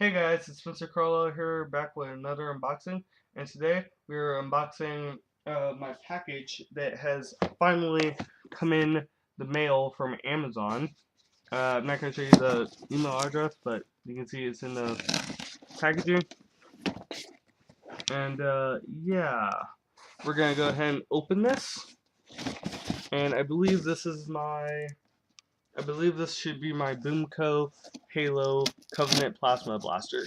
Hey guys, it's Mr. Carlo here back with another unboxing, and today we're unboxing my package that has finally come in the mail from Amazon. I'm not going to show you the email address, but you can see it's in the packaging. And yeah, we're going to go ahead and open this. And I believe this should be my Boomco Halo Covenant Plasma Blaster.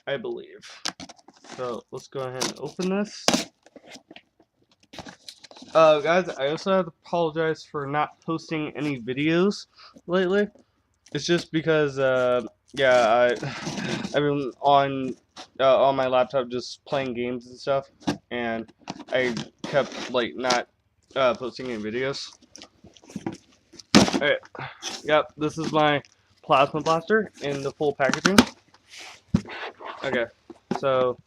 I believe. So let's go ahead and open this. Guys, I also have to apologize for not posting any videos lately. It's just because, yeah, I've been on my laptop just playing games and stuff, and I kept like not posting any videos. Alright, yep, this is my plasma blaster in the full packaging. Okay, so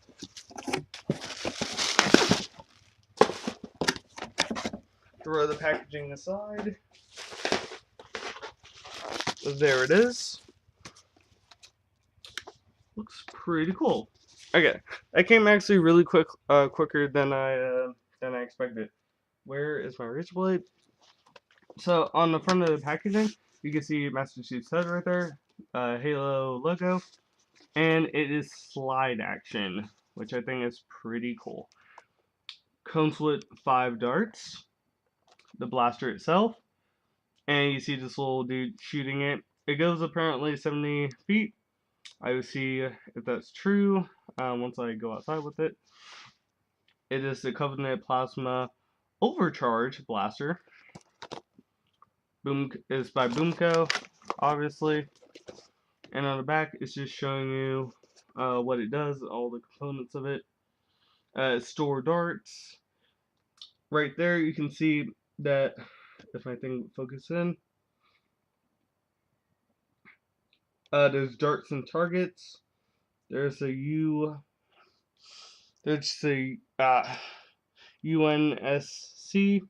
throw the packaging aside. There it is. Looks pretty cool. Okay, that came actually really quicker than I expected. Where is my razor blade? So on the front of the packaging, you can see Master Chief's head right there, Halo logo, and it is slide action, which I think is pretty cool. Comes with 5 darts, the blaster itself, and you see this little dude shooting it. It goes apparently 70 feet. I will see if that's true once I go outside with it. It is the Covenant Plasma Overcharge Blaster. It's by Boomco, obviously. And on the back, it's just showing you what it does, all the components of it. Store darts. Right there, you can see that, if my thing focuses in, there's darts and targets. There's a UNSC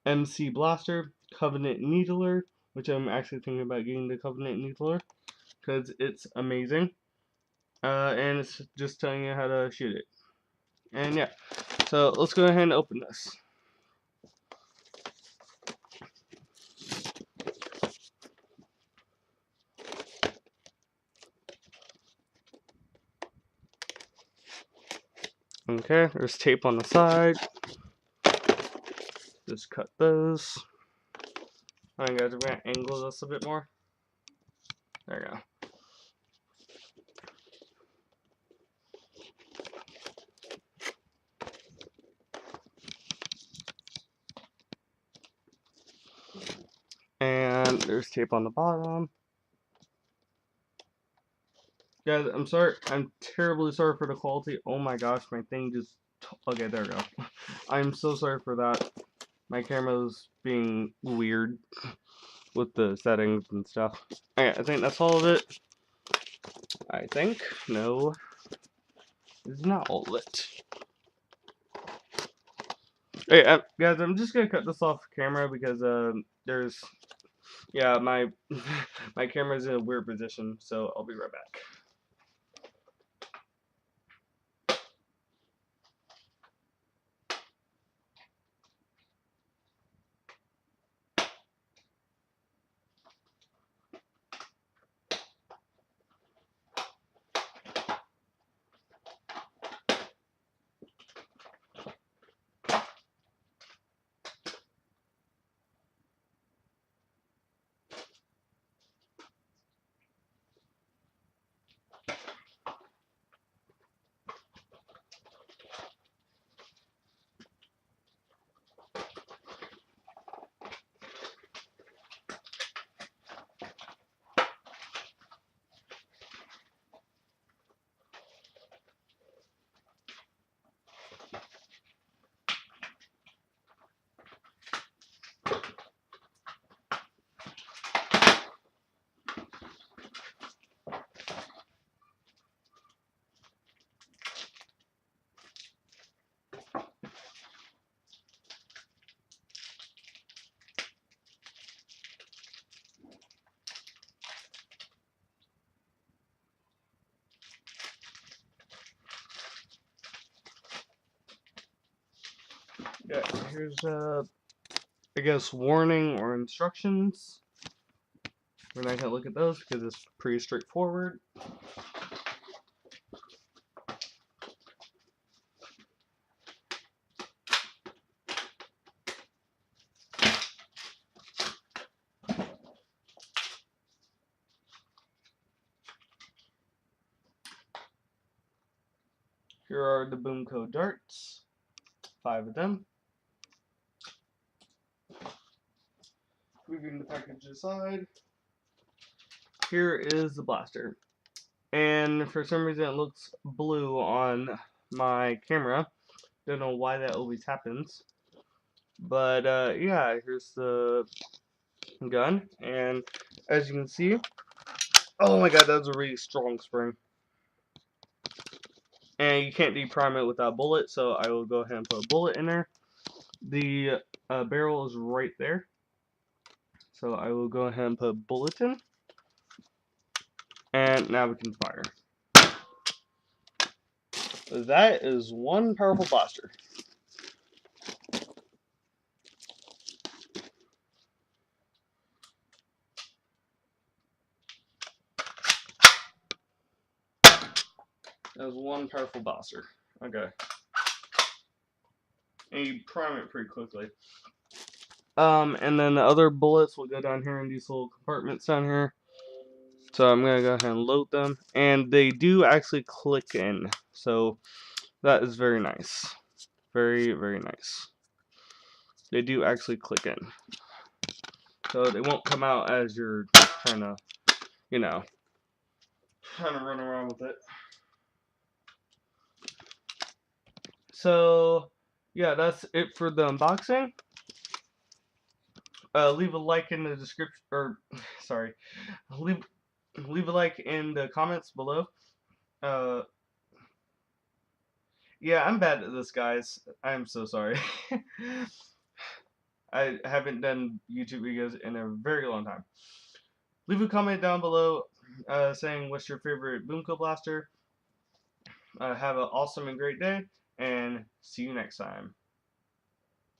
MC Blaster, Covenant Needler, which I'm actually thinking about getting the Covenant Needler because it's amazing. And it's just telling you how to shoot it. And yeah, so let's go ahead and open this. Okay, there's tape on the side. Just cut those. Alright guys, we're going to angle this a bit more. There we go. And there's tape on the bottom. Guys, I'm sorry. I'm terribly sorry for the quality. Oh my gosh, my thing just... Okay, there we go. I'm so sorry for that. My camera's being weird with the settings and stuff. Okay, I think that's all of it. I think. No. It's not all of it. Hey, guys, I'm just gonna cut this off camera because there's... Yeah, my my camera's in a weird position, so I'll be right back. Yeah, here's I guess warning or instructions. We're not gonna look at those because it's pretty straightforward. Here are the Boomco darts, 5 of them. Moving the package aside, here is the blaster. And for some reason it looks blue on my camera. Don't know why that always happens. But yeah, here's the gun. And as you can see, oh my god, that was a really strong spring. And you can't deprime it without a bullet, so I will go ahead and put a bullet in there. The barrel is right there. So I will go ahead and put a bullet in. And now we can fire. That is one powerful blaster. That was one powerful blaster. Okay. And you prime it pretty quickly. And then the other bullets will go down here in these little compartments down here. So I'm gonna go ahead and load them. And they do actually click in. So that is very nice. Very, very nice. They do actually click in. So they won't come out as you're trying to, you know, trying to run around with it. So yeah, that's it for the unboxing. Leave a like in the description, or sorry, leave a like in the comments below. Yeah, I'm bad at this, guys. I'm so sorry. I haven't done YouTube videos in a very long time. Leave a comment down below saying what's your favorite Boomco blaster. Have an awesome and great day, and see you next time.